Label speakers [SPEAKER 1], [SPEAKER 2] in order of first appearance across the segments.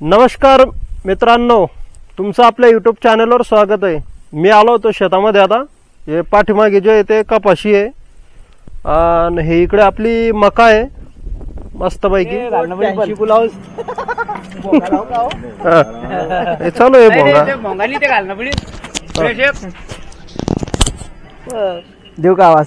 [SPEAKER 1] नमस्कार मित्रांनो, तुमचं आपल्या यूट्यूब चॅनलवर स्वागत आहे। मी आलो होतो शेतामध्ये। आता हे पाठीमागे जे ते कपाशी आहे आणि हे इकडे आपली मका आहे मस्त पैकी। हे चालू आहे
[SPEAKER 2] देऊ का आवाज?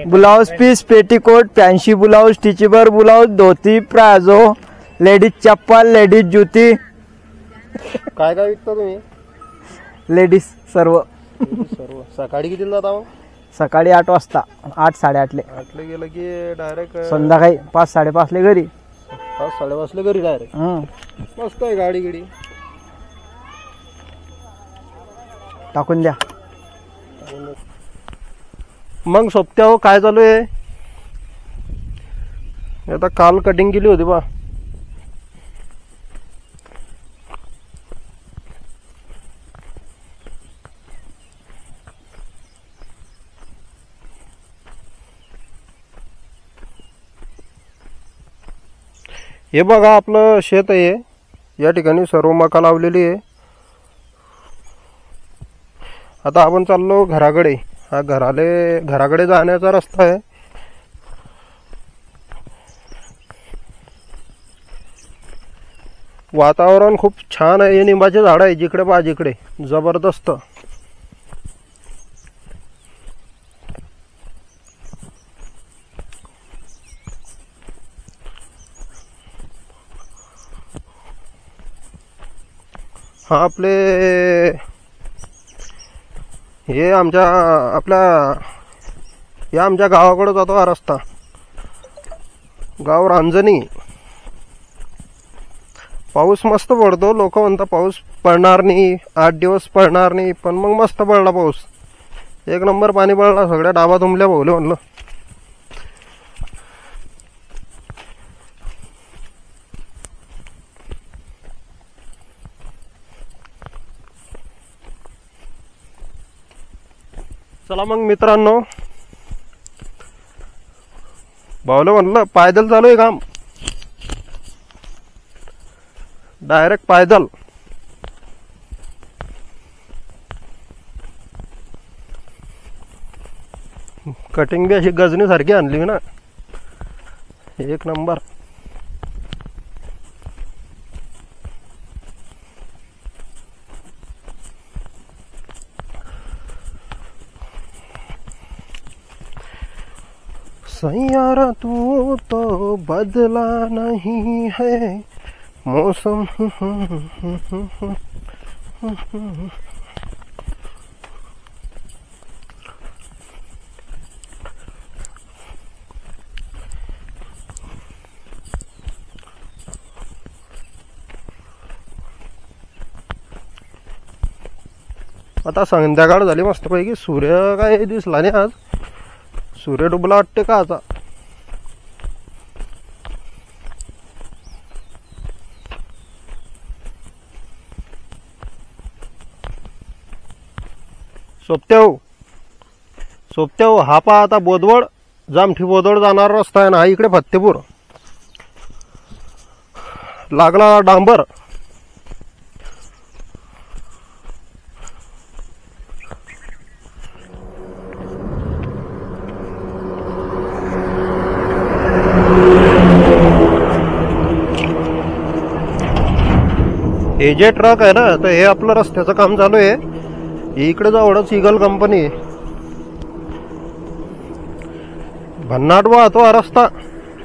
[SPEAKER 2] Blouse piece, petticoat, fancy blouse, stitchable blouse, dhoti, palazzo, ladies chappal, ladies jutti,
[SPEAKER 1] काय काय विकता तुम्ही?
[SPEAKER 2] लेडीज सर्व।
[SPEAKER 1] सर्व सकाळी कितीला जाता मग?
[SPEAKER 2] सकाळी 8 वाजता, 8 साडेआठले
[SPEAKER 1] गेलं की डायरेक्ट
[SPEAKER 2] संध्याकाळी 5 साडेपाचले घरी।
[SPEAKER 1] 5 साडेपाचले घरी डायरेक्ट। मस्त आहे गाडी गिडी
[SPEAKER 2] टाकून द्या।
[SPEAKER 1] मग सोबत्या हो काय चालू आहे? आता काल कटिंग केली होती बा। हे बघा आपलं शेत आहे। या ठिकाणी सर्व मका लावलेली आहे। आता आपण चाललो घराकडे। हा घराकडे जाण्याचा रस्ता आहे। वातावरण खूप छान आहे। हे निंबाचे झाड आहे जिकडे पहा जिकडे जबरदस्त। हा आपले हे आमच्या गावाकडे जातो हा रस्ता। गाव रांजणी। पाऊस मस्त पडतो। लोक म्हणतात पाऊस पडणार नाही, 8 दिवस पडणार नाही, पण मग मस्त पडला पाऊस। 1 नंबर पाणी पडला, सगळ्या डाबा तुंबल्या भावले म्हणलं। चला मग मित्रांनो, भावलं म्हणलं पायदल चालू आहे काम, डायरेक्ट पायदल। कटिंग बी अशी गजनी सारखी आणली मी ना, 1 नंबर। सैयारा तू तो बदला नहीं है मौसम। आता संध्याकाळ झाली मस्त पैकी। सूर्य काय दिसला नाही आज, सूर्य डुबला वाटते का आता। सोबत्याव हा पहा आता बोदवड, जामठी बोदवड जाणारा रस्ता आहे ना, हा इकडे फत्तेपूर लागला डांबर। हे जे ट्रक आहे ना, तर हे आपलं रस्त्याचं काम चालू आहे। इकडे जवळच ईगल कंपनी आहे। भन्नाट वाहतो हा रस्ता,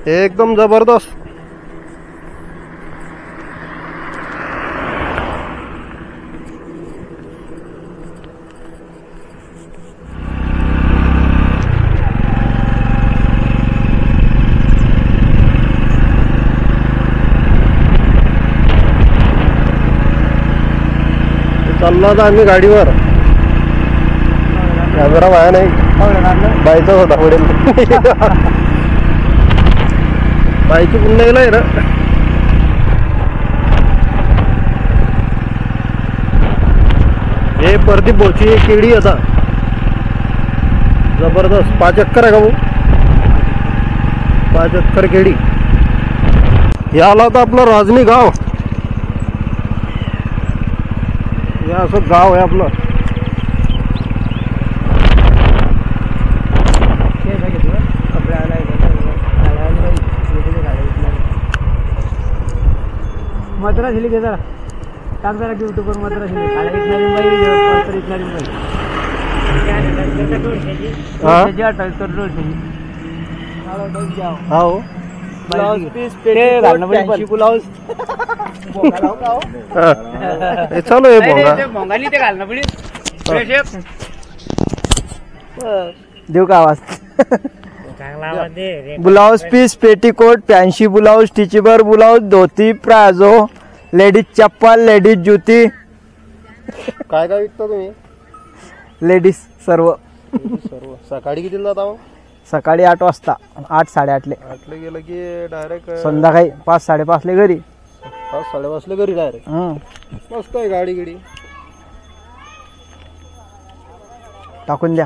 [SPEAKER 1] एकदम जबरदस्त। चाललो आता आम्ही गाडीवर। कॅमेरा वाया नाही, बाईचा होता पडेल। बाईची पुन्हा गेलाय ना। हे परती बोची केळी आता जबरदस्त। 5 चक्कर आहे का भाऊ? 5 चक्कर केळी। हे आला होता आपलं राजनी गाव. हे असं गाव आहे आपलं.
[SPEAKER 2] मद्रास हिली घे जरा, टाक जरा युट्यूबवर मद्रास हिली. काळ्या विकणारी बाई, पत्र विकणारी बाई.
[SPEAKER 1] हा?
[SPEAKER 2] त्याची 28 करोड रुपये.
[SPEAKER 1] हा हो.
[SPEAKER 2] ब्लाउज पीस पेटी घालणं पण ब्लाउज
[SPEAKER 1] हे चालू आहे भोंगा.
[SPEAKER 2] भोंगाली ते घालणं पण देऊ का आवाज. Blouse piece petticoat, fancy blouse, stitchable blouse, dhoti, palazzo, ladies chappal, ladies jutti,
[SPEAKER 1] काय काय विकता तुम्ही?
[SPEAKER 2] लेडीज सर्व.
[SPEAKER 1] सर्व. सकाळी किती जाता मग?
[SPEAKER 2] सकाळी 8 वाजता, 8 साडेआठले.
[SPEAKER 1] आठले गेलं की डायरेक्ट
[SPEAKER 2] संध्याकाळी 5 साडेपाचले घरी.
[SPEAKER 1] 5-5:30 घरी डायरेक्ट. मस्त आहे गाडी गिडी.
[SPEAKER 2] टाकून द्या.